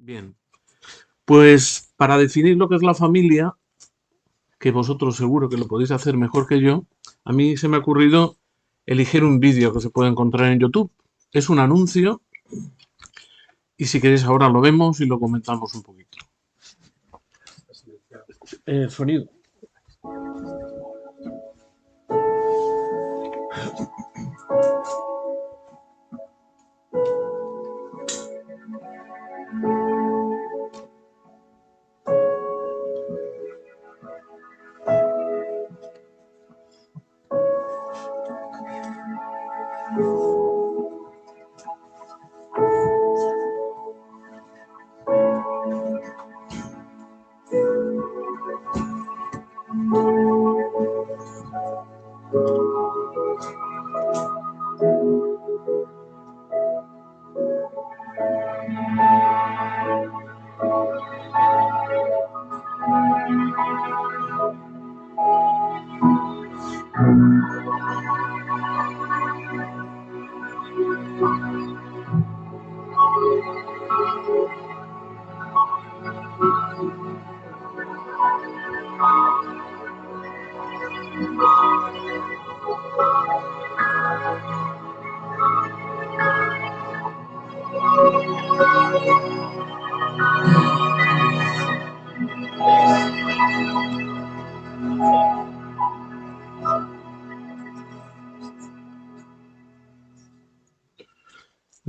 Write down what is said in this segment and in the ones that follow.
Bien, pues para definir lo que es la familia, que vosotros seguro que lo podéis hacer mejor que yo, a mí se me ha ocurrido elegir un vídeo que se puede encontrar en YouTube. Es un anuncio y si queréis ahora lo vemos y lo comentamos un poquito. Sonido.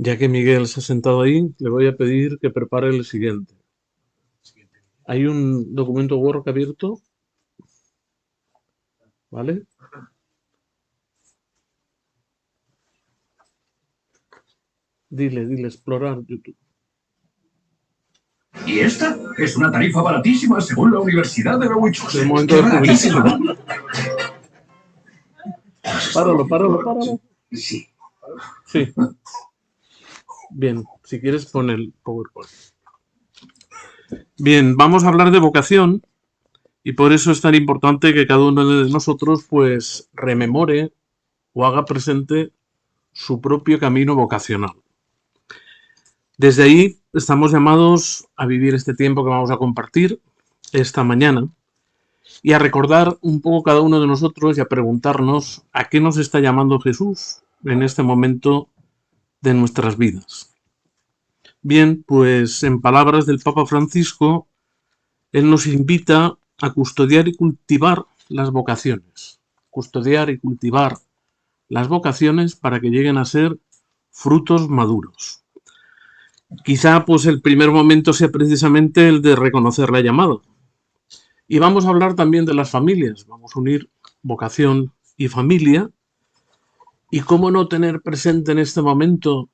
Ya que Miguel se ha sentado ahí, le voy a pedir que prepare el siguiente. Hay un documento Word abierto, ¿vale? Dile, explorar YouTube. Y esta es una tarifa baratísima según la Universidad de Norwich. Es el momento de publicidad. Páralo. Sí. Sí. Bien, si quieres pon el PowerPoint. Bien, vamos a hablar de vocación y por eso es tan importante que cada uno de nosotros pues rememore o haga presente su propio camino vocacional. Desde ahí estamos llamados a vivir este tiempo que vamos a compartir esta mañana y a recordar un poco cada uno de nosotros y a preguntarnos a qué nos está llamando Jesús en este momento de nuestras vidas. Bien, pues en palabras del Papa Francisco, él nos invita a custodiar y cultivar las vocaciones. Custodiar y cultivar las vocaciones para que lleguen a ser frutos maduros. Quizá pues el primer momento sea precisamente el de reconocer la llamada. Y vamos a hablar también de las familias. Vamos a unir vocación y familia. Y cómo no tener presente en este momento,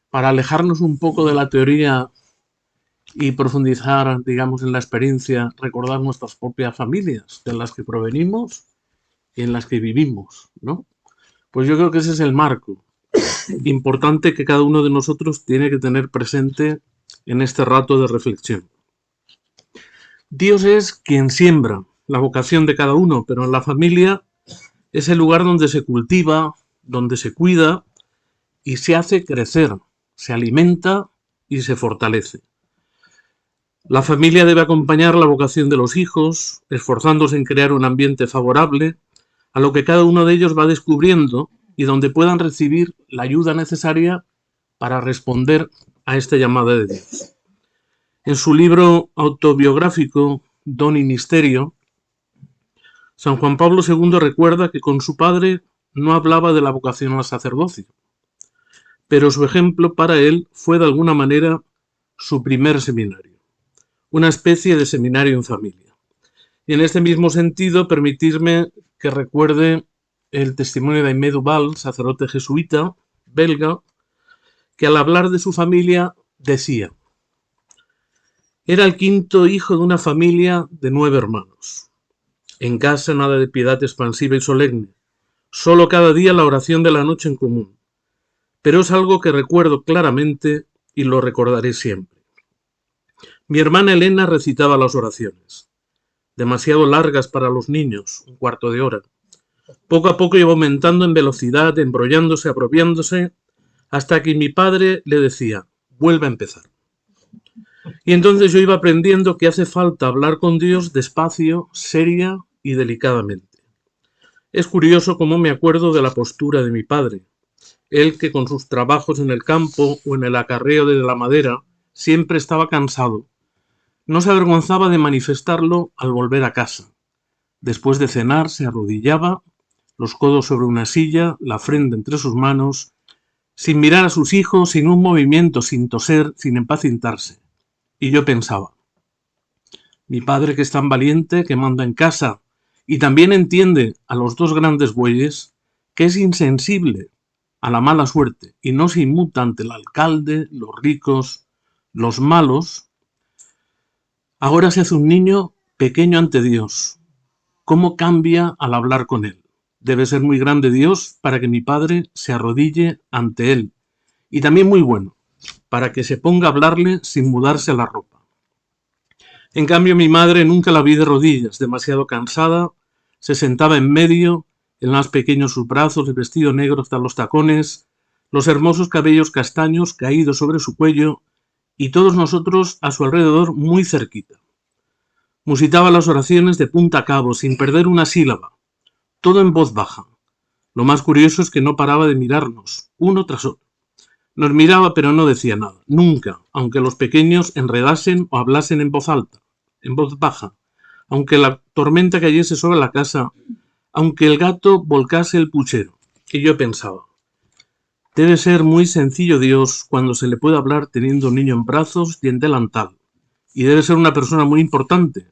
para alejarnos un poco de la teoría y profundizar, digamos, en la experiencia, recordar nuestras propias familias, de las que provenimos y en las que vivimos, ¿no? Pues yo creo que ese es el marco importante que cada uno de nosotros tiene que tener presente en este rato de reflexión. Dios es quien siembra la vocación de cada uno, pero en la familia es el lugar donde se cultiva, donde se cuida y se hace crecer, se alimenta y se fortalece. La familia debe acompañar la vocación de los hijos, esforzándose en crear un ambiente favorable a lo que cada uno de ellos va descubriendo y donde puedan recibir la ayuda necesaria para responder a esta llamada de Dios. En su libro autobiográfico, Don y Misterio, San Juan Pablo II recuerda que con su padre no hablaba de la vocación al sacerdocio, pero su ejemplo para él fue de alguna manera su primer seminario, una especie de seminario en familia. Y en este mismo sentido, permitidme que recuerde el testimonio de Aimé Duval, sacerdote jesuita belga, que al hablar de su familia decía: era el quinto hijo de una familia de 9 hermanos. En casa nada de piedad expansiva y solemne, solo cada día la oración de la noche en común. Pero es algo que recuerdo claramente y lo recordaré siempre. Mi hermana Elena recitaba las oraciones, demasiado largas para los niños, 1/4 de hora. Poco a poco iba aumentando en velocidad, embrollándose, apropiándose, hasta que mi padre le decía: vuelve a empezar. Y entonces yo iba aprendiendo que hace falta hablar con Dios despacio, seria y delicadamente. Es curioso cómo me acuerdo de la postura de mi padre. Él que con sus trabajos en el campo o en el acarreo de la madera siempre estaba cansado. No se avergonzaba de manifestarlo al volver a casa. Después de cenar se arrodillaba, los codos sobre una silla, la frente entre sus manos, sin mirar a sus hijos, sin un movimiento, sin toser, sin impacientarse. Y yo pensaba, mi padre que es tan valiente, que manda en casa, y también entiende a los dos grandes bueyes, que es insensible a la mala suerte y no se inmuta ante el alcalde, los ricos, los malos, ahora se hace un niño pequeño ante Dios. ¿Cómo cambia al hablar con él? Debe ser muy grande Dios para que mi padre se arrodille ante él, y también muy bueno, para que se ponga a hablarle sin mudarse la ropa. En cambio, mi madre nunca la vi de rodillas, demasiado cansada, se sentaba en medio, el más pequeño sus brazos, el vestido negro hasta los tacones, los hermosos cabellos castaños caídos sobre su cuello, y todos nosotros a su alrededor muy cerquita. Musitaba las oraciones de punta a cabo, sin perder una sílaba, todo en voz baja. Lo más curioso es que no paraba de mirarnos, uno tras otro. Nos miraba pero no decía nada, nunca, aunque los pequeños enredasen o hablasen en voz alta, en voz baja, aunque la tormenta cayese sobre la casa, aunque el gato volcase el puchero. Y yo pensaba, debe ser muy sencillo Dios cuando se le puede hablar teniendo un niño en brazos y en delantal. Y debe ser una persona muy importante,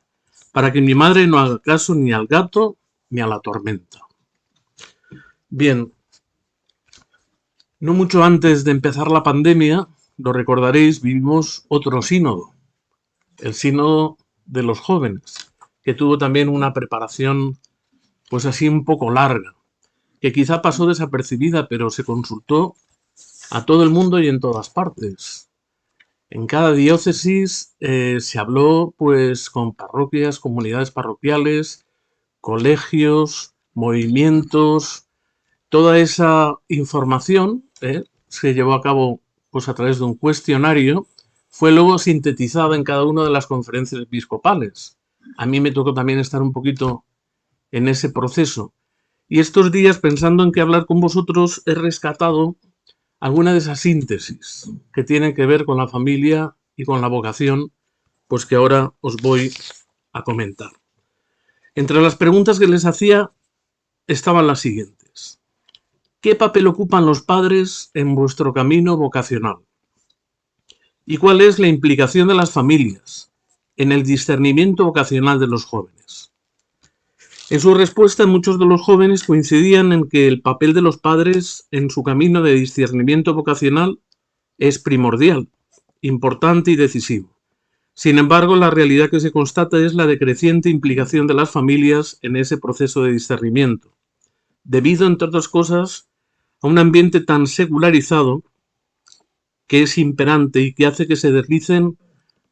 para que mi madre no haga caso ni al gato ni a la tormenta. Bien, no mucho antes de empezar la pandemia, lo recordaréis, vivimos otro sínodo, el sínodo de los jóvenes, que tuvo también una preparación pues así un poco larga, que quizá pasó desapercibida, pero se consultó a todo el mundo y en todas partes. En cada diócesis se habló pues con parroquias, comunidades parroquiales, colegios, movimientos, toda esa información se llevó a cabo pues a través de un cuestionario, fue luego sintetizada en cada una de las conferencias episcopales. A mí me tocó también estar un poquito en ese proceso. Y estos días, pensando en qué hablar con vosotros, he rescatado alguna de esas síntesis que tienen que ver con la familia y con la vocación, pues que ahora os voy a comentar. Entre las preguntas que les hacía estaban las siguientes. ¿Qué papel ocupan los padres en vuestro camino vocacional? ¿Y cuál es la implicación de las familias en el discernimiento vocacional de los jóvenes? En su respuesta, muchos de los jóvenes coincidían en que el papel de los padres en su camino de discernimiento vocacional es primordial, importante y decisivo. Sin embargo, la realidad que se constata es la decreciente implicación de las familias en ese proceso de discernimiento, debido, entre otras cosas, a un ambiente tan secularizado que es imperante y que hace que se deslicen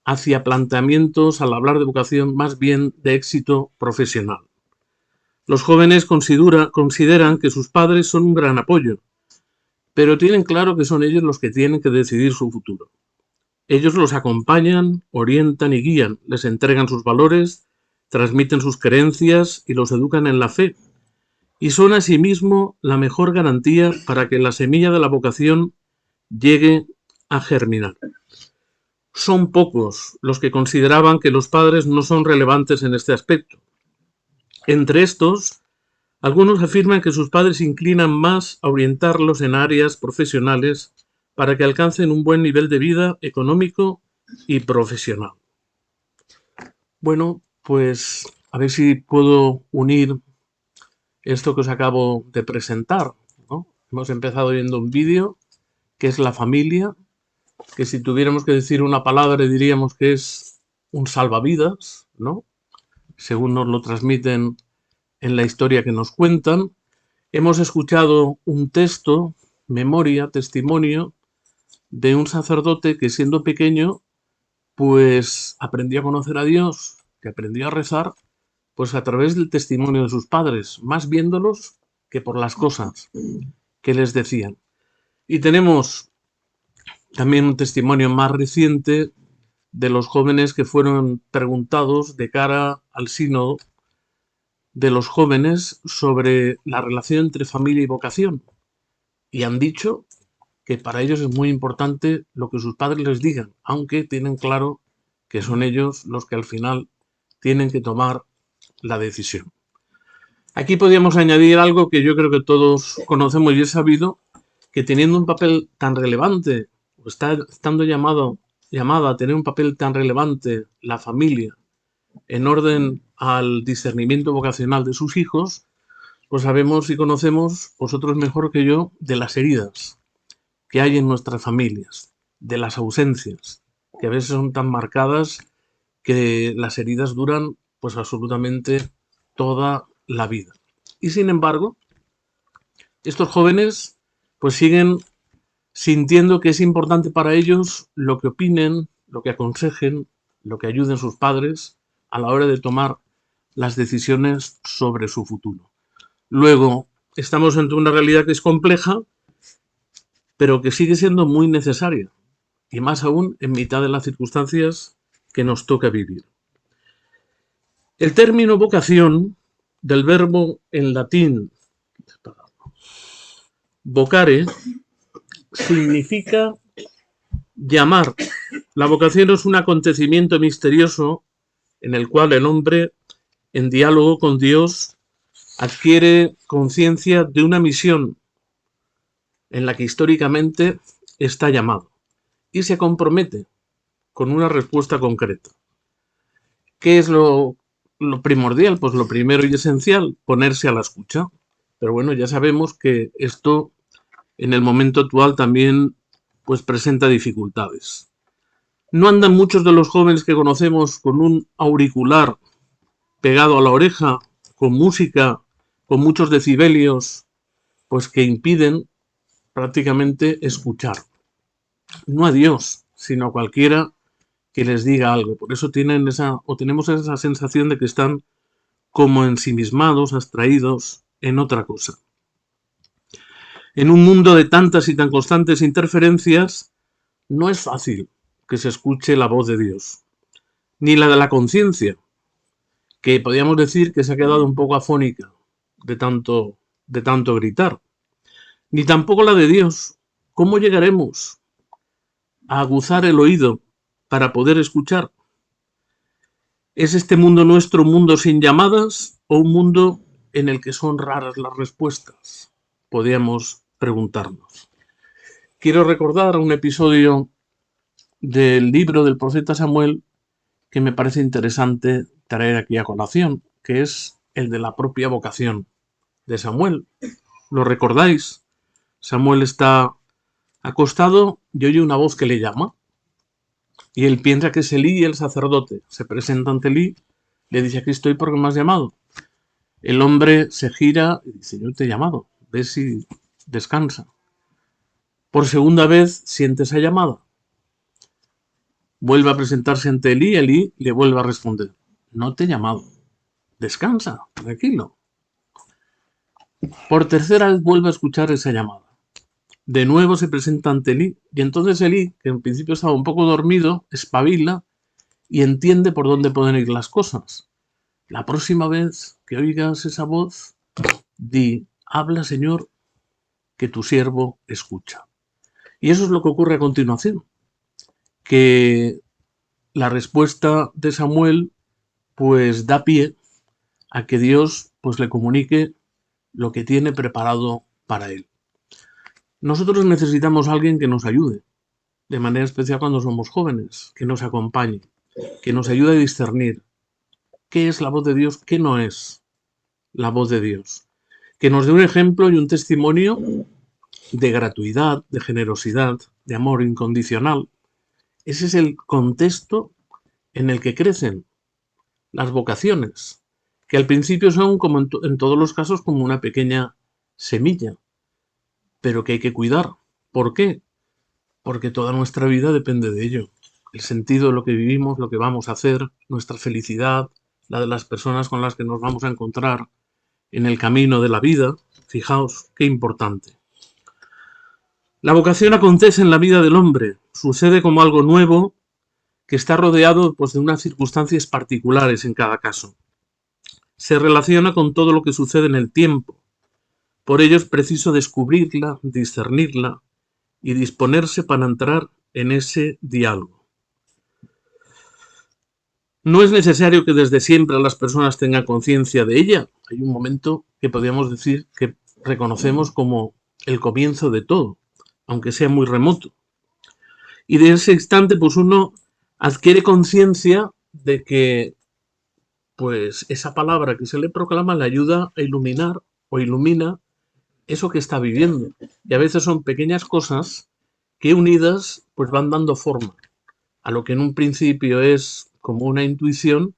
hacia planteamientos al hablar de vocación más bien de éxito profesional. Los jóvenes consideran que sus padres son un gran apoyo, pero tienen claro que son ellos los que tienen que decidir su futuro. Ellos los acompañan, orientan y guían, les entregan sus valores, transmiten sus creencias y los educan en la fe, y son asimismo la mejor garantía para que la semilla de la vocación llegue a germinar. Son pocos los que consideraban que los padres no son relevantes en este aspecto. Entre estos, algunos afirman que sus padres se inclinan más a orientarlos en áreas profesionales para que alcancen un buen nivel de vida económico y profesional. Bueno, pues a ver si puedo unir esto que os acabo de presentar, ¿no? Hemos empezado viendo un vídeo que es la familia, que si tuviéramos que decir una palabra diríamos que es un salvavidas, ¿no? Según nos lo transmiten en la historia que nos cuentan. Hemos escuchado un texto, memoria, testimonio, de un sacerdote que siendo pequeño, pues aprendió a conocer a Dios, que aprendió a rezar, pues a través del testimonio de sus padres, más viéndolos que por las cosas que les decían. Y tenemos también un testimonio más reciente de los jóvenes que fueron preguntados de cara al sínodo de los jóvenes sobre la relación entre familia y vocación. Y han dicho que para ellos es muy importante lo que sus padres les digan, aunque tienen claro que son ellos los que al final tienen que tomar la decisión. Aquí podríamos añadir algo que yo creo que todos conocemos y es sabido, que teniendo un papel tan relevante, o estando llamada a tener un papel tan relevante la familia en orden al discernimiento vocacional de sus hijos, pues sabemos y conocemos, vosotros mejor que yo, de las heridas que hay en nuestras familias, de las ausencias, que a veces son tan marcadas que las heridas duran pues absolutamente toda la vida. Y sin embargo, estos jóvenes pues siguen sintiendo que es importante para ellos lo que opinen, lo que aconsejen, lo que ayuden sus padres a la hora de tomar las decisiones sobre su futuro. Luego, estamos ante una realidad que es compleja, pero que sigue siendo muy necesaria, y más aún en mitad de las circunstancias que nos toca vivir. El término vocación, del verbo en latín vocare, significa llamar. La vocación es un acontecimiento misterioso en el cual el hombre, en diálogo con Dios, adquiere conciencia de una misión en la que históricamente está llamado y se compromete con una respuesta concreta. ¿Qué es lo primordial? Pues lo primero y esencial, ponerse a la escucha. Pero bueno, ya sabemos que esto en el momento actual también pues presenta dificultades. No andan muchos de los jóvenes que conocemos con un auricular pegado a la oreja, con música, con muchos decibelios, pues que impiden prácticamente escuchar. No a Dios, sino a cualquiera que les diga algo. Por eso tenemos esa sensación de que están como ensimismados, abstraídos en otra cosa. En un mundo de tantas y tan constantes interferencias, no es fácil que se escuche la voz de Dios, ni la de la conciencia, que podríamos decir que se ha quedado un poco afónica de tanto gritar, ni tampoco la de Dios. ¿Cómo llegaremos a aguzar el oído para poder escuchar? ¿Es este mundo nuestro un mundo sin llamadas o un mundo en el que son raras las respuestas? Podríamos preguntarnos. Quiero recordar un episodio del libro del profeta Samuel que me parece interesante traer aquí a colación, que es el de la propia vocación de Samuel. ¿Lo recordáis? Samuel está acostado y oye una voz que le llama. Y él piensa que es Elí, el sacerdote. Se presenta ante Elí, le dice: aquí estoy porque me has llamado. El hombre se gira y dice: yo te he llamado, ve si descansa. Por segunda vez siente esa llamada. Vuelve a presentarse ante Elí, Elí le vuelve a responder: no te he llamado, descansa, tranquilo. Por tercera vez vuelve a escuchar esa llamada. De nuevo se presenta ante Elí, y entonces Elí, que en principio estaba un poco dormido, espabila y entiende por dónde pueden ir las cosas. La próxima vez que oigas esa voz, di: habla, Señor, que tu siervo escucha. Y eso es lo que ocurre a continuación, que la respuesta de Samuel pues da pie a que Dios pues le comunique lo que tiene preparado para él. Nosotros necesitamos a alguien que nos ayude, de manera especial cuando somos jóvenes, que nos acompañe, que nos ayude a discernir qué es la voz de Dios, qué no es la voz de Dios, que nos dé un ejemplo y un testimonio de gratuidad, de generosidad, de amor incondicional. Ese es el contexto en el que crecen las vocaciones, que al principio son, como en todos los casos, como una pequeña semilla, pero que hay que cuidar. ¿Por qué? Porque toda nuestra vida depende de ello. El sentido de lo que vivimos, lo que vamos a hacer, nuestra felicidad, la de las personas con las que nos vamos a encontrar en el camino de la vida. Fijaos qué importante. La vocación acontece en la vida del hombre, sucede como algo nuevo que está rodeado pues, de unas circunstancias particulares en cada caso. Se relaciona con todo lo que sucede en el tiempo. Por ello es preciso descubrirla, discernirla y disponerse para entrar en ese diálogo. No es necesario que desde siempre las personas tengan conciencia de ella. Hay un momento que podríamos decir que reconocemos como el comienzo de todo, aunque sea muy remoto. Y de ese instante, pues uno adquiere conciencia de que pues esa palabra que se le proclama le ayuda a iluminar o ilumina eso que está viviendo. Y a veces son pequeñas cosas que unidas pues van dando forma a lo que en un principio es como una intuición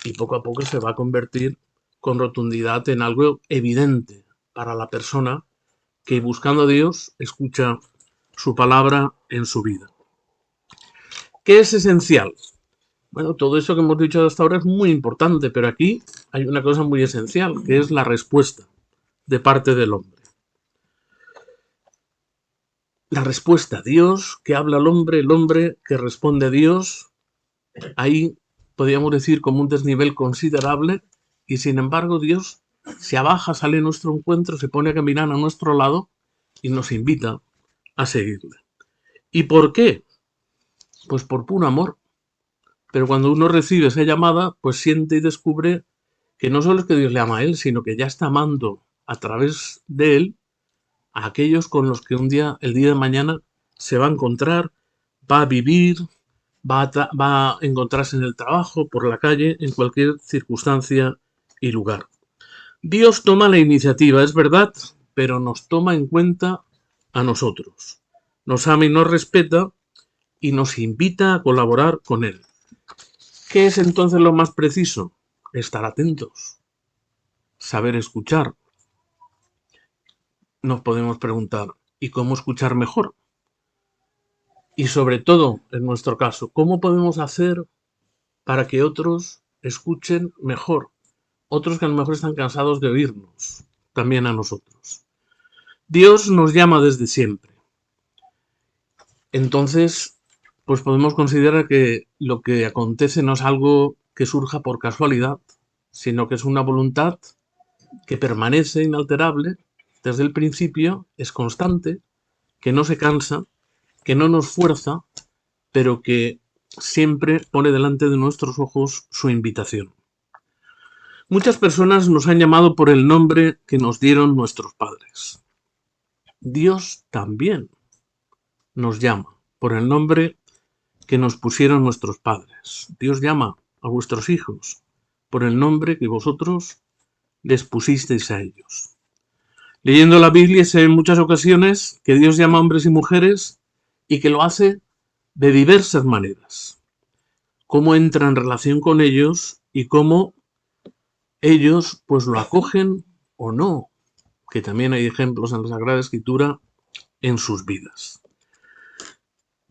y poco a poco se va a convertir con rotundidad en algo evidente para la persona que buscando a Dios escucha su palabra en su vida. ¿Qué es esencial? Bueno, todo eso que hemos dicho hasta ahora es muy importante, pero aquí hay una cosa muy esencial, que es la respuesta de parte del hombre. La respuesta a Dios, que habla el hombre que responde a Dios, ahí podríamos decir como un desnivel considerable, y sin embargo Dios se abaja, sale a nuestro encuentro, se pone a caminar a nuestro lado y nos invita a seguirle. ¿Y por qué? Pues por puro amor. Pero cuando uno recibe esa llamada, pues siente y descubre que no solo es que Dios le ama a él, sino que ya está amando a través de él a aquellos con los que el día de mañana se va a encontrar, va a vivir, va a encontrarse en el trabajo, por la calle, en cualquier circunstancia y lugar. Dios toma la iniciativa, es verdad, pero nos toma en cuenta a nosotros. Nos ama y nos respeta y nos invita a colaborar con él. ¿Qué es entonces lo más preciso? Estar atentos, saber escuchar. Nos podemos preguntar, ¿y cómo escuchar mejor? Y sobre todo, en nuestro caso, ¿cómo podemos hacer para que otros escuchen mejor? Otros que a lo mejor están cansados de oírnos, también a nosotros. Dios nos llama desde siempre. Entonces, pues podemos considerar que lo que acontece no es algo que surja por casualidad, sino que es una voluntad que permanece inalterable desde el principio, es constante, que no se cansa, que no nos fuerza, pero que siempre pone delante de nuestros ojos su invitación. Muchas personas nos han llamado por el nombre que nos dieron nuestros padres. Dios también nos llama por el nombre que nos pusieron nuestros padres. Dios llama a vuestros hijos por el nombre que vosotros les pusisteis a ellos. Leyendo la Biblia se ve en muchas ocasiones que Dios llama a hombres y mujeres y que lo hace de diversas maneras. Cómo entra en relación con ellos y cómo ellos pues lo acogen o no, que también hay ejemplos en la Sagrada Escritura en sus vidas.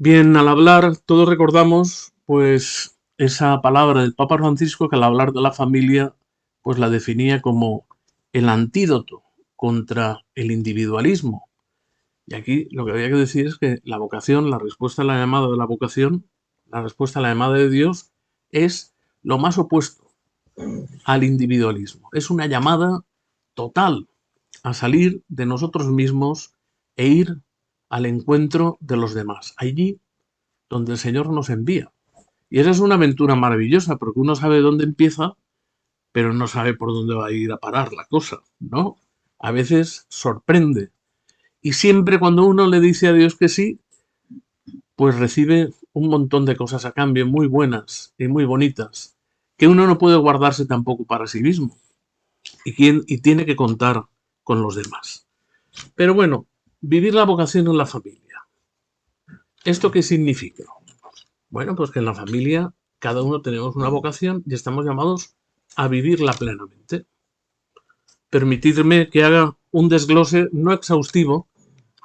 Bien, al hablar todos recordamos pues esa palabra del Papa Francisco que al hablar de la familia pues la definía como el antídoto contra el individualismo. Y aquí lo que había que decir es que la vocación, la respuesta a la llamada de la vocación, la respuesta a la llamada de Dios es lo más opuesto al individualismo. Es una llamada total a salir de nosotros mismos e ir al encuentro de los demás, allí donde el Señor nos envía. Y esa es una aventura maravillosa, porque uno sabe dónde empieza, pero no sabe por dónde va a ir a parar la cosa, ¿no? A veces sorprende. Y siempre cuando uno le dice a Dios que sí, pues recibe un montón de cosas a cambio muy buenas y muy bonitas, que uno no puede guardarse tampoco para sí mismo. Y tiene que contar con los demás. Pero bueno, vivir la vocación en la familia. ¿Esto qué significa? Bueno, pues que en la familia cada uno tenemos una vocación y estamos llamados a vivirla plenamente. Permitidme que haga un desglose no exhaustivo,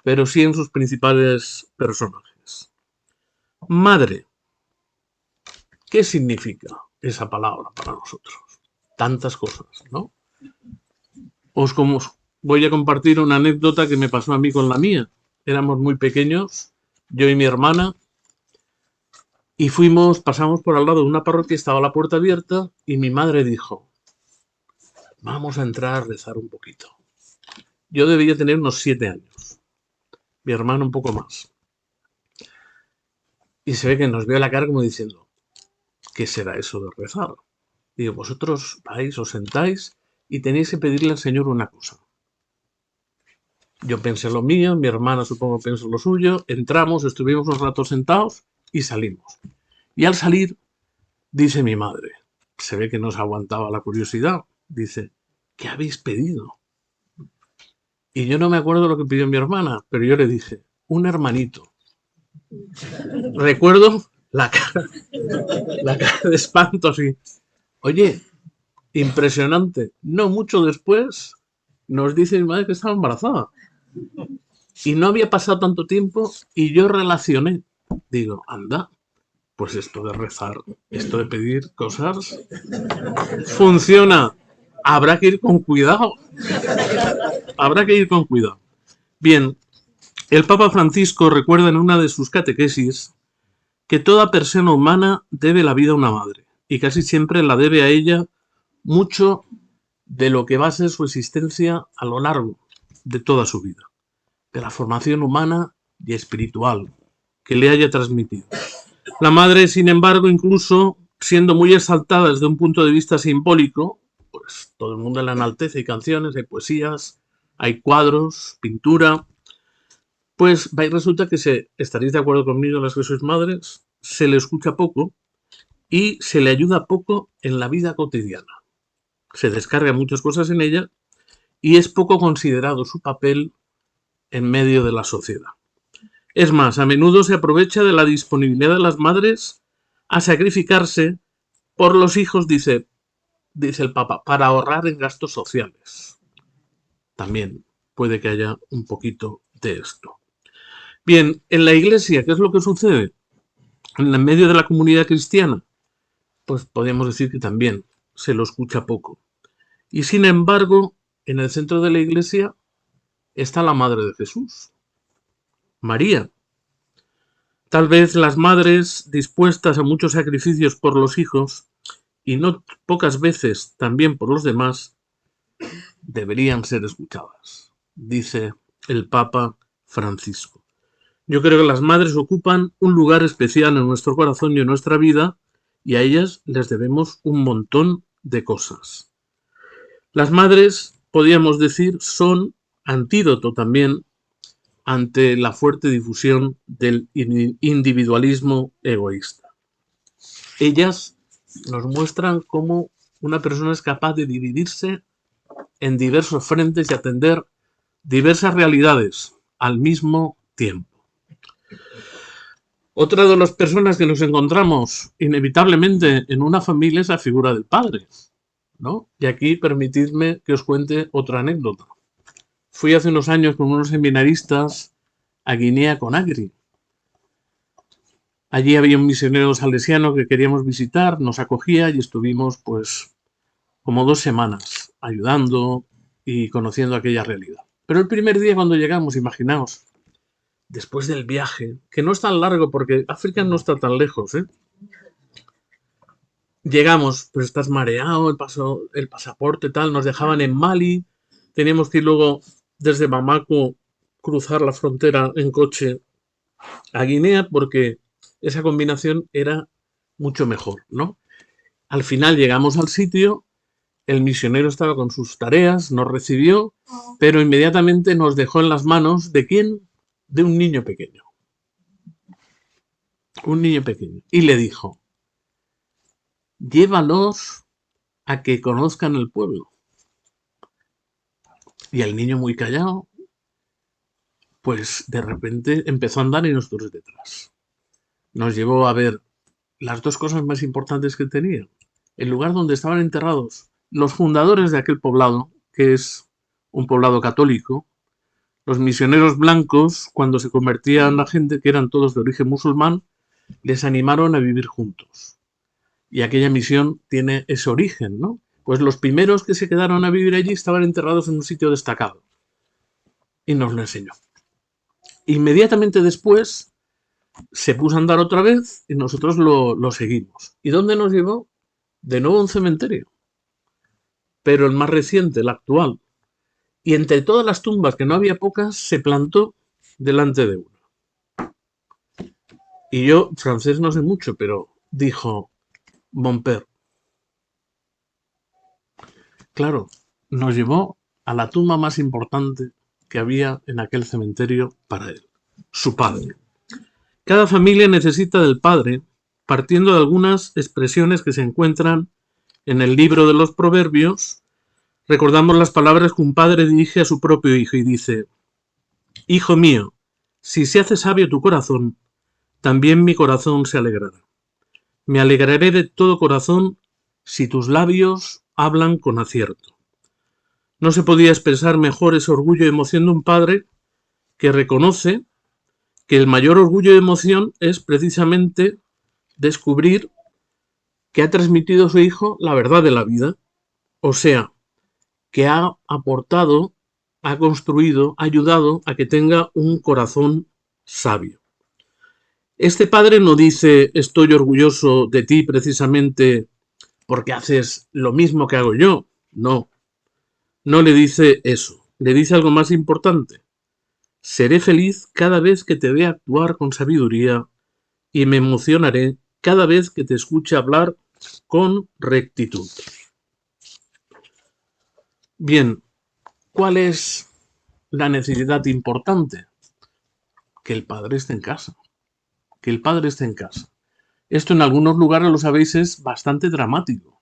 pero sí en sus principales personajes. Madre. ¿Qué significa esa palabra para nosotros? Tantas cosas, ¿no? Os voy a compartir una anécdota que me pasó a mí con la mía. Éramos muy pequeños, yo y mi hermana, Y pasamos por al lado de una parroquia, estaba la puerta abierta y mi madre dijo, vamos a entrar a rezar un poquito. Yo debía tener unos 7 años, mi hermano un poco más. Y se ve que nos vio la cara como diciendo, ¿qué será eso de rezar? Digo, vosotros vais, os sentáis y tenéis que pedirle al Señor una cosa. Yo pensé lo mío, mi hermana supongo pensó lo suyo, entramos, estuvimos un rato sentados y salimos. Y al salir, dice mi madre, se ve que no se aguantaba la curiosidad, dice, ¿qué habéis pedido? Y yo no me acuerdo lo que pidió mi hermana, pero yo le dije, un hermanito. Recuerdo la cara de espanto así. Oye, impresionante. No mucho después nos dice mi madre que estaba embarazada. Y no había pasado tanto tiempo y yo relacioné. Digo, anda, pues esto de rezar, esto de pedir cosas, funciona. Habrá que ir con cuidado. Habrá que ir con cuidado. Bien, el Papa Francisco recuerda en una de sus catequesis que toda persona humana debe la vida a una madre y casi siempre la debe a ella mucho de lo que va a ser su existencia a lo largo de toda su vida, de la formación humana y espiritual que le haya transmitido. La madre, sin embargo, incluso siendo muy exaltada desde un punto de vista simbólico, pues todo el mundo la enaltece, hay canciones, hay poesías, hay cuadros, pintura, pues resulta que estaréis de acuerdo conmigo las que sois madres, se le escucha poco y se le ayuda poco en la vida cotidiana. Se descargan muchas cosas en ella y es poco considerado su papel en medio de la sociedad. Es más, a menudo se aprovecha de la disponibilidad de las madres a sacrificarse por los hijos, dice el Papa, para ahorrar en gastos sociales. También puede que haya un poquito de esto. Bien, en la Iglesia, ¿qué es lo que sucede? En el medio de la comunidad cristiana, pues podríamos decir que también se lo escucha poco. Y sin embargo, en el centro de la Iglesia está la Madre de Jesús, María. Tal vez las madres dispuestas a muchos sacrificios por los hijos, y no pocas veces también por los demás, deberían ser escuchadas, dice el Papa Francisco. Yo creo que las madres ocupan un lugar especial en nuestro corazón y en nuestra vida, y a ellas les debemos un montón de cosas. Las madres, podríamos decir, son antídoto también ante la fuerte difusión del individualismo egoísta. Ellas nos muestran cómo una persona es capaz de dividirse en diversos frentes y atender diversas realidades al mismo tiempo. Otra de las personas que nos encontramos inevitablemente en una familia es la figura del padre, ¿no? Y aquí permitidme que os cuente otra anécdota. Fui hace unos años con unos seminaristas a Guinea-Conakry. Allí había un misionero salesiano que queríamos visitar, nos acogía y estuvimos pues como 2 semanas ayudando y conociendo aquella realidad. Pero el primer día cuando llegamos, imaginaos, después del viaje, que no es tan largo porque África no está tan lejos, llegamos, pues estás mareado, el pasaporte tal, nos dejaban en Mali, teníamos que ir luego desde Bamako cruzar la frontera en coche a Guinea porque esa combinación era mucho mejor, ¿no? Al final llegamos al sitio, el misionero estaba con sus tareas, nos recibió, pero inmediatamente nos dejó en las manos ¿de quién? De un niño pequeño. Un niño pequeño. Y le dijo, llévalos a que conozcan el pueblo. Y el niño muy callado, pues de repente empezó a andar y nosotros detrás. Nos llevó a ver las 2 cosas más importantes que tenía. El lugar donde estaban enterrados los fundadores de aquel poblado, que es un poblado católico. Los misioneros blancos, cuando se convertían a gente que eran todos de origen musulmán, les animaron a vivir juntos. Y aquella misión tiene ese origen, ¿no? Pues los primeros que se quedaron a vivir allí estaban enterrados en un sitio destacado. Y nos lo enseñó. Inmediatamente después se puso a andar otra vez y nosotros lo seguimos. ¿Y dónde nos llevó? De nuevo a un cementerio, pero el más reciente, el actual. Y entre todas las tumbas, que no había pocas, se plantó delante de una. Y yo, francés no sé mucho, pero dijo, Mon père. Claro, nos llevó a la tumba más importante que había en aquel cementerio para él, su padre. Cada familia necesita del padre, partiendo de algunas expresiones que se encuentran en el libro de los Proverbios. Recordamos las palabras que un padre dirige a su propio hijo y dice, Hijo mío, si se hace sabio tu corazón, también mi corazón se alegrará. Me alegraré de todo corazón si tus labios hablan con acierto. No se podía expresar mejor ese orgullo y emoción de un padre que reconoce que el mayor orgullo y emoción es precisamente descubrir que ha transmitido a su hijo la verdad de la vida, o sea, que ha aportado, ha construido, ha ayudado a que tenga un corazón sabio. Este padre no dice estoy orgulloso de ti precisamente porque haces lo mismo que hago yo. No, no le dice eso. Le dice algo más importante. Seré feliz cada vez que te vea actuar con sabiduría y me emocionaré cada vez que te escuche hablar con rectitud. Bien, ¿cuál es la necesidad importante? Que el padre esté en casa. Que el padre esté en casa. Esto en algunos lugares, lo sabéis, es bastante dramático.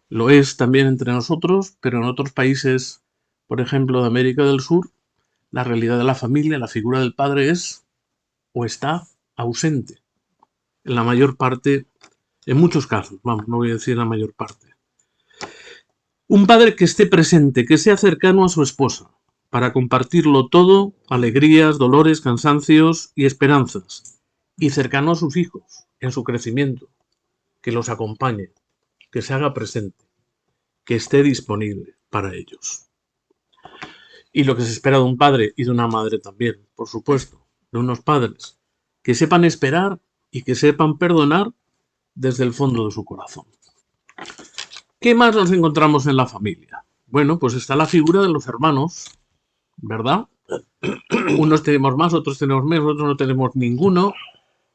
Lo es también entre nosotros, pero en otros países, por ejemplo, de América del Sur, la realidad de la familia, la figura del padre es o está ausente. En la mayor parte, en muchos casos, vamos, no voy a decir la mayor parte. Un padre que esté presente, que sea cercano a su esposa, para compartirlo todo, alegrías, dolores, cansancios y esperanzas, y cercano a sus hijos, en su crecimiento, que los acompañe, que se haga presente, que esté disponible para ellos. Y lo que se espera de un padre y de una madre también, por supuesto, de unos padres, que sepan esperar y que sepan perdonar desde el fondo de su corazón. ¿Qué más nos encontramos en la familia? Bueno, pues está la figura de los hermanos, ¿verdad? Unos tenemos más, otros tenemos menos, otros no tenemos ninguno.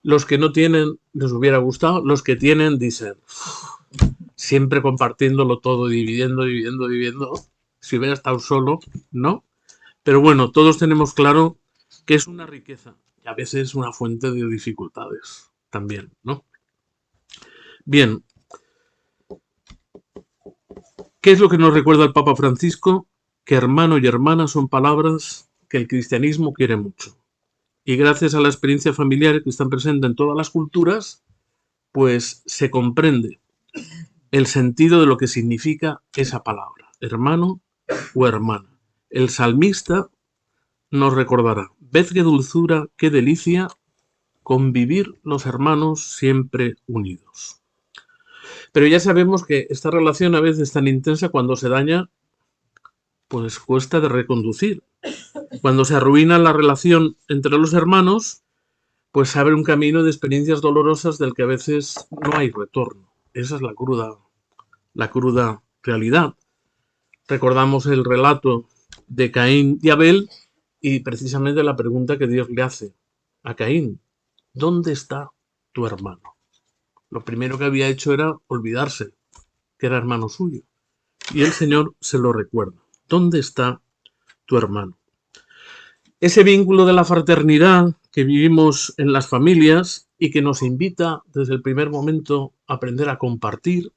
Los que no tienen les hubiera gustado, los que tienen dicen, siempre compartiéndolo todo, dividiendo. Si hubiera estado solo, ¿no? Pero bueno, todos tenemos claro que es una riqueza y a veces una fuente de dificultades también, ¿no? Bien, ¿qué es lo que nos recuerda el Papa Francisco? Que hermano y hermana son palabras que el cristianismo quiere mucho. Y gracias a la experiencia familiar que está presente en todas las culturas, pues se comprende el sentido de lo que significa esa palabra, hermano o hermana. El salmista nos recordará, ved qué dulzura, qué delicia, convivir los hermanos siempre unidos. Pero ya sabemos que esta relación a veces es tan intensa cuando se daña, pues cuesta de reconducir. Cuando se arruina la relación entre los hermanos, pues se abre un camino de experiencias dolorosas del que a veces no hay retorno. Esa es la cruda realidad. Recordamos el relato de Caín y Abel y precisamente la pregunta que Dios le hace a Caín, ¿dónde está tu hermano? Lo primero que había hecho era olvidarse que era hermano suyo. Y el Señor se lo recuerda. ¿Dónde está tu hermano? Ese vínculo de la fraternidad que vivimos en las familias y que nos invita desde el primer momento a aprender a compartir,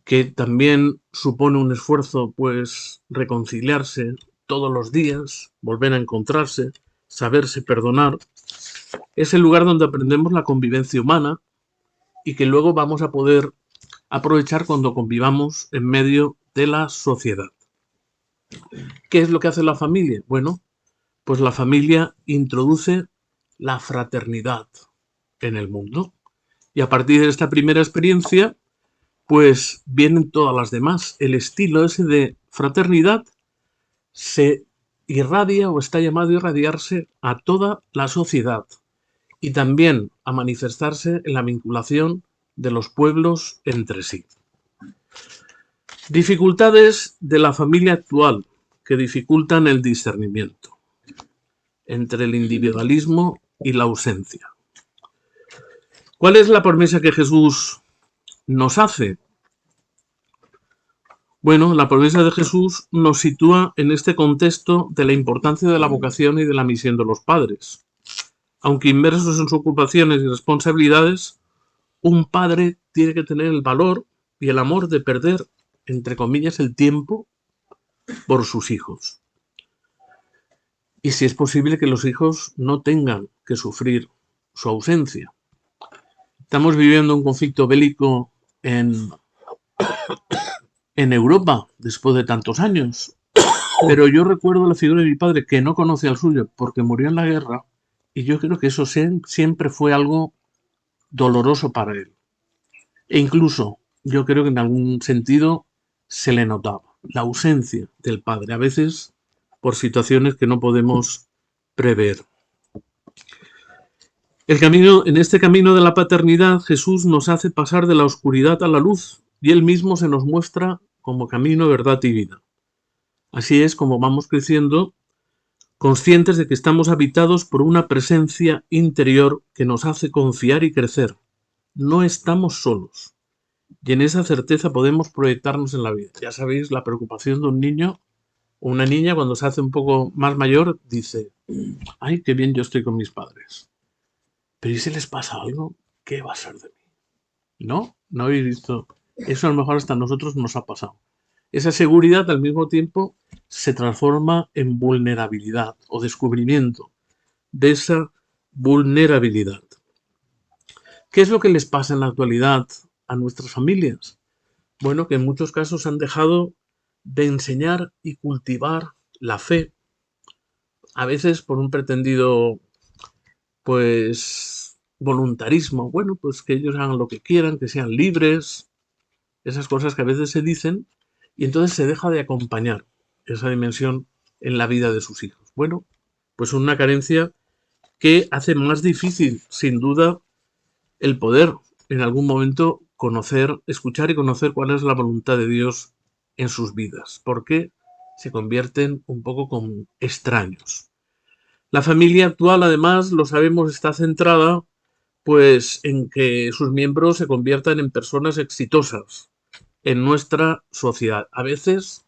que también supone un esfuerzo, pues, reconciliarse todos los días, volver a encontrarse, saberse perdonar, es el lugar donde aprendemos la convivencia humana y que luego vamos a poder aprovechar cuando convivamos en medio de la sociedad. ¿Qué es lo que hace la familia? Bueno, pues la familia introduce la fraternidad en el mundo. Y a partir de esta primera experiencia, pues vienen todas las demás. El estilo ese de fraternidad se irradia o está llamado a irradiarse a toda la sociedad y también a manifestarse en la vinculación de los pueblos entre sí. Dificultades de la familia actual que dificultan el discernimiento entre el individualismo y la ausencia. ¿Cuál es la promesa que Jesús nos hace? Bueno, la promesa de Jesús nos sitúa en este contexto de la importancia de la vocación y de la misión de los padres. Aunque inmersos en sus ocupaciones y responsabilidades, un padre tiene que tener el valor y el amor de perder, entre comillas, el tiempo por sus hijos. Y si es posible que los hijos no tengan que sufrir su ausencia. Estamos viviendo un conflicto bélico en Europa después de tantos años. Pero yo recuerdo la figura de mi padre que no conocía al suyo porque murió en la guerra y yo creo que eso siempre fue algo doloroso para él. E incluso yo creo que en algún sentido se le notaba la ausencia del padre, a veces por situaciones que no podemos prever. En este camino de la paternidad, Jesús nos hace pasar de la oscuridad a la luz y Él mismo se nos muestra como camino, verdad y vida. Así es como vamos creciendo, conscientes de que estamos habitados por una presencia interior que nos hace confiar y crecer. No estamos solos. Y en esa certeza podemos proyectarnos en la vida. Ya sabéis, la preocupación de un niño o una niña cuando se hace un poco más mayor dice, ay, qué bien yo estoy con mis padres. Pero ¿y si les pasa algo? ¿Qué va a ser de mí? No habéis visto. Eso a lo mejor hasta a nosotros nos ha pasado. Esa seguridad al mismo tiempo se transforma en vulnerabilidad o descubrimiento de esa vulnerabilidad. ¿Qué es lo que les pasa en la actualidad a nuestras familias? Bueno, que en muchos casos han dejado de enseñar y cultivar la fe, a veces por un pretendido voluntarismo, bueno, pues que ellos hagan lo que quieran, que sean libres, esas cosas que a veces se dicen, y entonces se deja de acompañar esa dimensión en la vida de sus hijos. Bueno, pues una carencia que hace más difícil, sin duda, el poder en algún momento escuchar y conocer cuál es la voluntad de Dios en sus vidas, porque se convierten un poco como extraños. La familia actual, además, lo sabemos, está centrada pues en que sus miembros se conviertan en personas exitosas en nuestra sociedad, a veces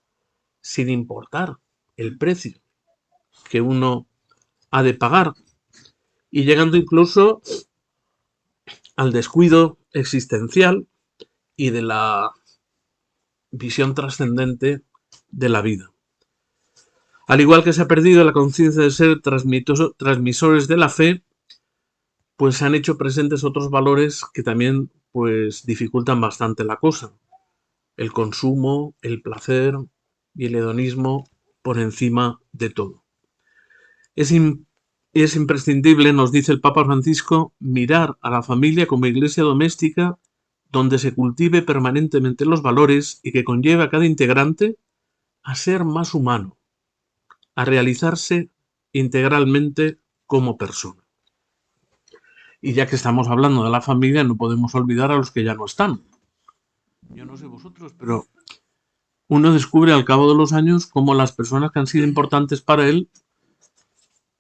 sin importar el precio que uno ha de pagar y llegando incluso al descuido existencial y de la visión trascendente de la vida. Al igual que se ha perdido la conciencia de ser transmisores de la fe, pues se han hecho presentes otros valores que también pues dificultan bastante la cosa. El consumo, el placer y el hedonismo por encima de todo. Es imprescindible, nos dice el Papa Francisco, mirar a la familia como iglesia doméstica donde se cultive permanentemente los valores y que conlleve a cada integrante a ser más humano, a realizarse integralmente como persona. Y ya que estamos hablando de la familia, no podemos olvidar a los que ya no están. Yo no sé vosotros, pero uno descubre al cabo de los años cómo las personas que han sido importantes para él,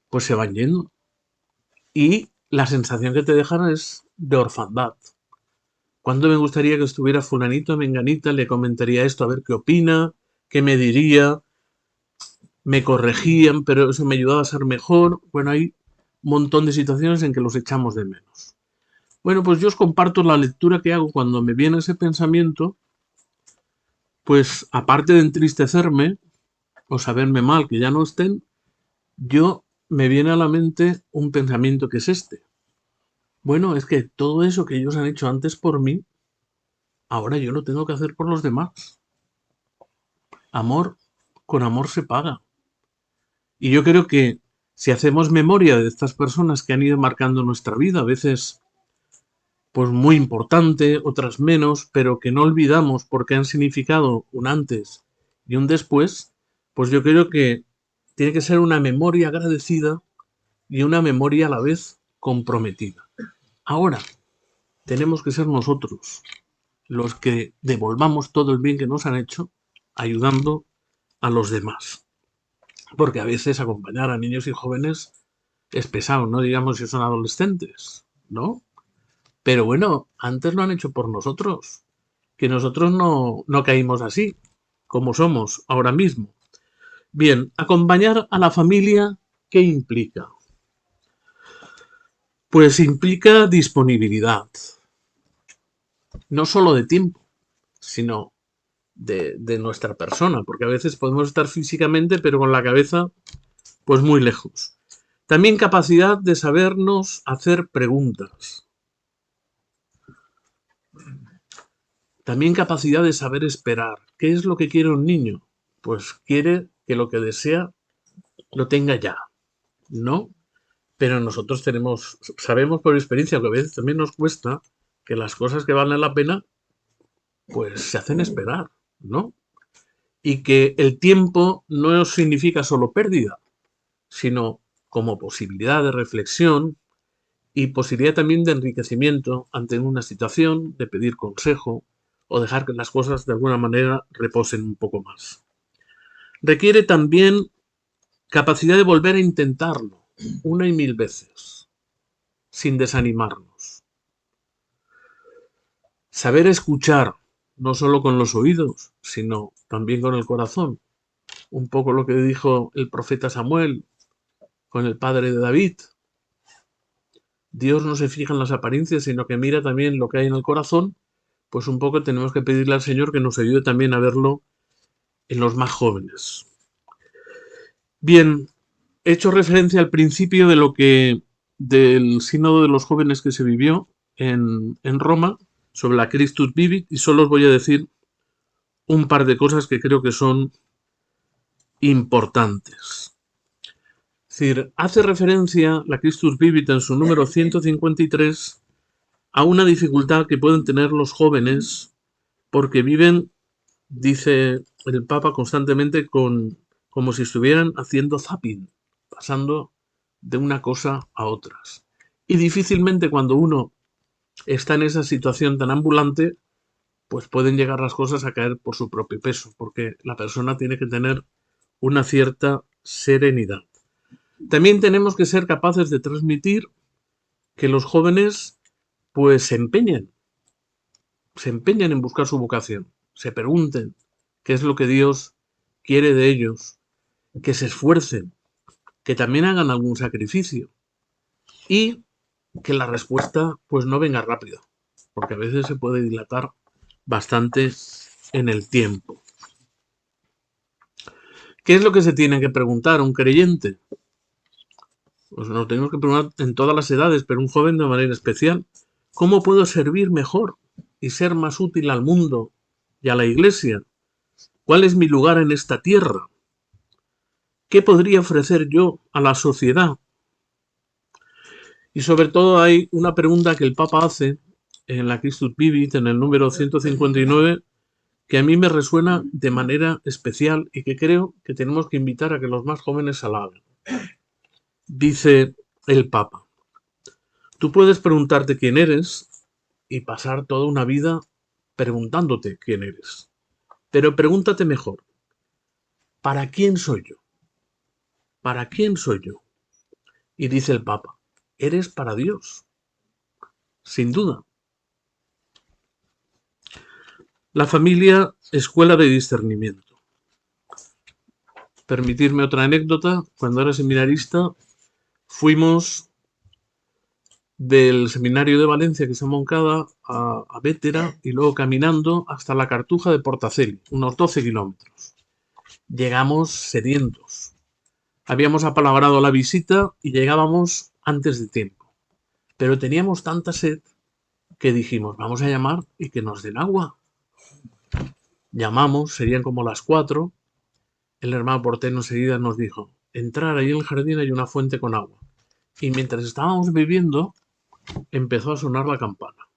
pues se van yendo. Y la sensación que te dejan es de orfandad. ¿Cuándo me gustaría que estuviera fulanito, menganita, le comentaría esto, a ver qué opina, qué me diría? Me corregían, pero eso me ayudaba a ser mejor. Bueno, hay un montón de situaciones en que los echamos de menos. Bueno, pues yo os comparto la lectura que hago cuando me viene ese pensamiento, pues aparte de entristecerme o saberme mal que ya no estén, me viene a la mente un pensamiento que es este. Bueno, es que todo eso que ellos han hecho antes por mí, ahora yo lo tengo que hacer por los demás. Amor con amor se paga. Y yo creo que si hacemos memoria de estas personas que han ido marcando nuestra vida, a veces pues muy importante, otras menos, pero que no olvidamos porque han significado un antes y un después, pues yo creo que tiene que ser una memoria agradecida y una memoria a la vez comprometida. Ahora, tenemos que ser nosotros los que devolvamos todo el bien que nos han hecho ayudando a los demás. Porque a veces acompañar a niños y jóvenes es pesado, no digamos si son adolescentes, ¿no? Pero bueno, antes lo han hecho por nosotros, que nosotros no caímos así, como somos ahora mismo. Bien, acompañar a la familia, ¿qué implica? Pues implica disponibilidad, no solo de tiempo, sino de nuestra persona, porque a veces podemos estar físicamente, pero con la cabeza pues muy lejos. También capacidad de sabernos hacer preguntas. También capacidad de saber esperar. ¿Qué es lo que quiere un niño? Pues quiere que lo que desea lo tenga ya, ¿no? Pero nosotros sabemos por experiencia que a veces también nos cuesta que las cosas que valen la pena, pues se hacen esperar, ¿no? Y que el tiempo no significa solo pérdida, sino como posibilidad de reflexión y posibilidad también de enriquecimiento ante una situación, de pedir consejo o dejar que las cosas de alguna manera reposen un poco más. Requiere también capacidad de volver a intentarlo una y mil veces, sin desanimarnos. Saber escuchar, no solo con los oídos, sino también con el corazón. Un poco lo que dijo el profeta Samuel con el padre de David. Dios no se fija en las apariencias, sino que mira también lo que hay en el corazón. Pues un poco tenemos que pedirle al Señor que nos ayude también a verlo en los más jóvenes. Bien, he hecho referencia al principio del sínodo de los jóvenes que se vivió en Roma sobre la Christus Vivit y solo os voy a decir un par de cosas que creo que son importantes. Es decir, hace referencia la Christus Vivit en su número 153 a una dificultad que pueden tener los jóvenes porque viven, dice el Papa constantemente, como si estuvieran haciendo zapping, pasando de una cosa a otras. Y difícilmente cuando uno está en esa situación tan ambulante, pues pueden llegar las cosas a caer por su propio peso, porque la persona tiene que tener una cierta serenidad. También tenemos que ser capaces de transmitir que los jóvenes pues se empeñen en buscar su vocación, se pregunten qué es lo que Dios quiere de ellos, que se esfuercen, que también hagan algún sacrificio y que la respuesta pues no venga rápido, porque a veces se puede dilatar bastante en el tiempo. ¿Qué es lo que se tiene que preguntar un creyente? Pues nos tenemos que preguntar en todas las edades, pero un joven de manera especial. ¿Cómo puedo servir mejor y ser más útil al mundo y a la Iglesia? ¿Cuál es mi lugar en esta tierra? ¿Qué podría ofrecer yo a la sociedad? Y sobre todo hay una pregunta que el Papa hace en la Christus Vivit, en el número 159, que a mí me resuena de manera especial y que creo que tenemos que invitar a que los más jóvenes se la hagan. Dice el Papa: tú puedes preguntarte quién eres y pasar toda una vida preguntándote quién eres. Pero pregúntate mejor, ¿para quién soy yo? ¿Para quién soy yo? Y dice el Papa, eres para Dios, sin duda. La familia, escuela de discernimiento. Permitirme otra anécdota. Cuando era seminarista, fuimos del seminario de Valencia, que es en Moncada, a Bétera y luego caminando hasta la Cartuja de Portaceli, unos 12 kilómetros. Llegamos sedientos. Habíamos apalabrado la visita y llegábamos antes de tiempo. Pero teníamos tanta sed que dijimos, vamos a llamar y que nos den agua. Llamamos, serían como las 4. El hermano portero enseguida nos dijo, entrar ahí en el jardín hay una fuente con agua. Y mientras estábamos bebiendo, empezó a sonar la campana.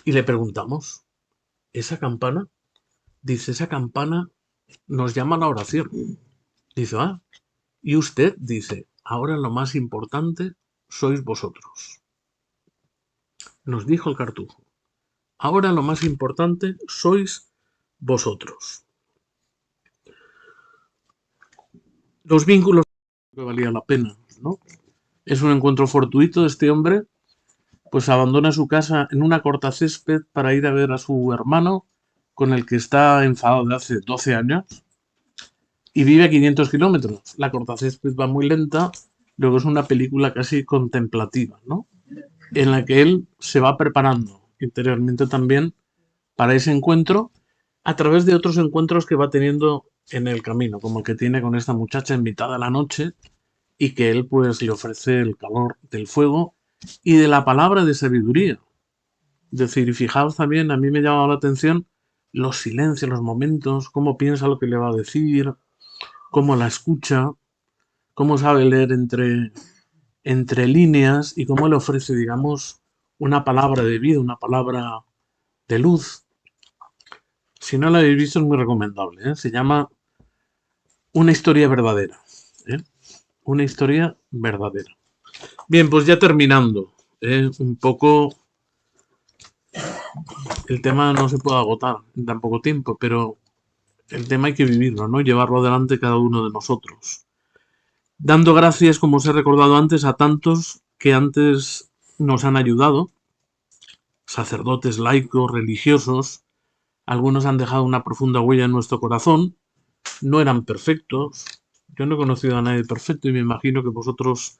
Y le preguntamos, ¿esa campana? Dice, esa campana nos llama a la oración. Dice, ah, y usted dice, ahora lo más importante sois vosotros. Nos dijo el Cartujo, ahora lo más importante sois vosotros. Los vínculos que valía la pena, ¿no? Es un encuentro fortuito de este hombre, pues abandona su casa en una corta césped para ir a ver a su hermano, con el que está enfadado de hace 12 años, y vive a 500 kilómetros. La corta césped va muy lenta, luego es una película casi contemplativa, ¿no? En la que él se va preparando interiormente también para ese encuentro a través de otros encuentros que va teniendo en el camino, como el que tiene con esta muchacha en mitad de la noche y que él pues le ofrece el calor del fuego y de la palabra de sabiduría. Es decir, fijaos también, a mí me llama la atención los silencios, los momentos, cómo piensa lo que le va a decir, cómo la escucha, cómo sabe leer entre líneas y cómo le ofrece, digamos, una palabra de vida, una palabra de luz. Si no la habéis visto es muy recomendable, ¿eh? Se llama Una historia verdadera, ¿eh? Una historia verdadera. Bien, pues ya terminando, un poco el tema no se puede agotar en tan poco tiempo, pero el tema hay que vivirlo, ¿no? Llevarlo adelante cada uno de nosotros. Dando gracias, como os he recordado antes, a tantos que antes nos han ayudado, sacerdotes, laicos, religiosos. Algunos han dejado una profunda huella en nuestro corazón. No eran perfectos. Yo no he conocido a nadie perfecto y me imagino que vosotros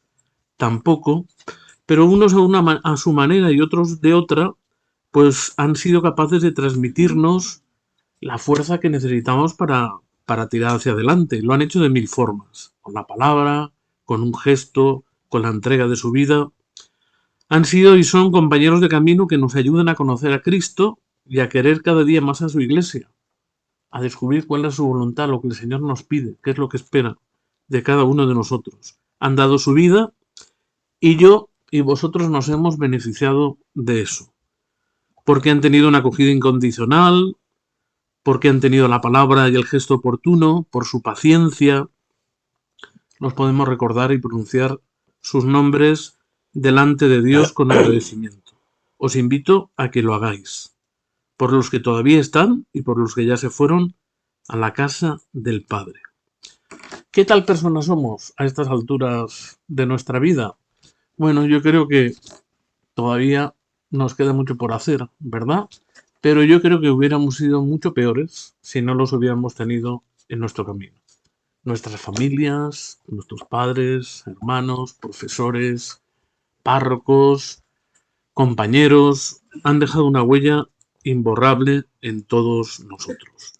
tampoco. Pero unos a su manera y otros de otra, pues han sido capaces de transmitirnos la fuerza que necesitamos para tirar hacia adelante. Lo han hecho de mil formas. Con la palabra, con un gesto, con la entrega de su vida. Han sido y son compañeros de camino que nos ayudan a conocer a Cristo y a querer cada día más a su iglesia, a descubrir cuál es su voluntad, lo que el Señor nos pide, qué es lo que espera de cada uno de nosotros. Han dado su vida y yo y vosotros nos hemos beneficiado de eso, porque han tenido una acogida incondicional, porque han tenido la palabra y el gesto oportuno, por su paciencia. Nos podemos recordar y pronunciar sus nombres delante de Dios con agradecimiento. Os invito a que lo hagáis, por los que todavía están y por los que ya se fueron a la casa del Padre. ¿Qué tal personas somos a estas alturas de nuestra vida? Bueno, yo creo que todavía nos queda mucho por hacer, ¿verdad? Pero yo creo que hubiéramos sido mucho peores si no los hubiéramos tenido en nuestro camino. Nuestras familias, nuestros padres, hermanos, profesores, párrocos, compañeros, han dejado una huella imborrable en todos nosotros.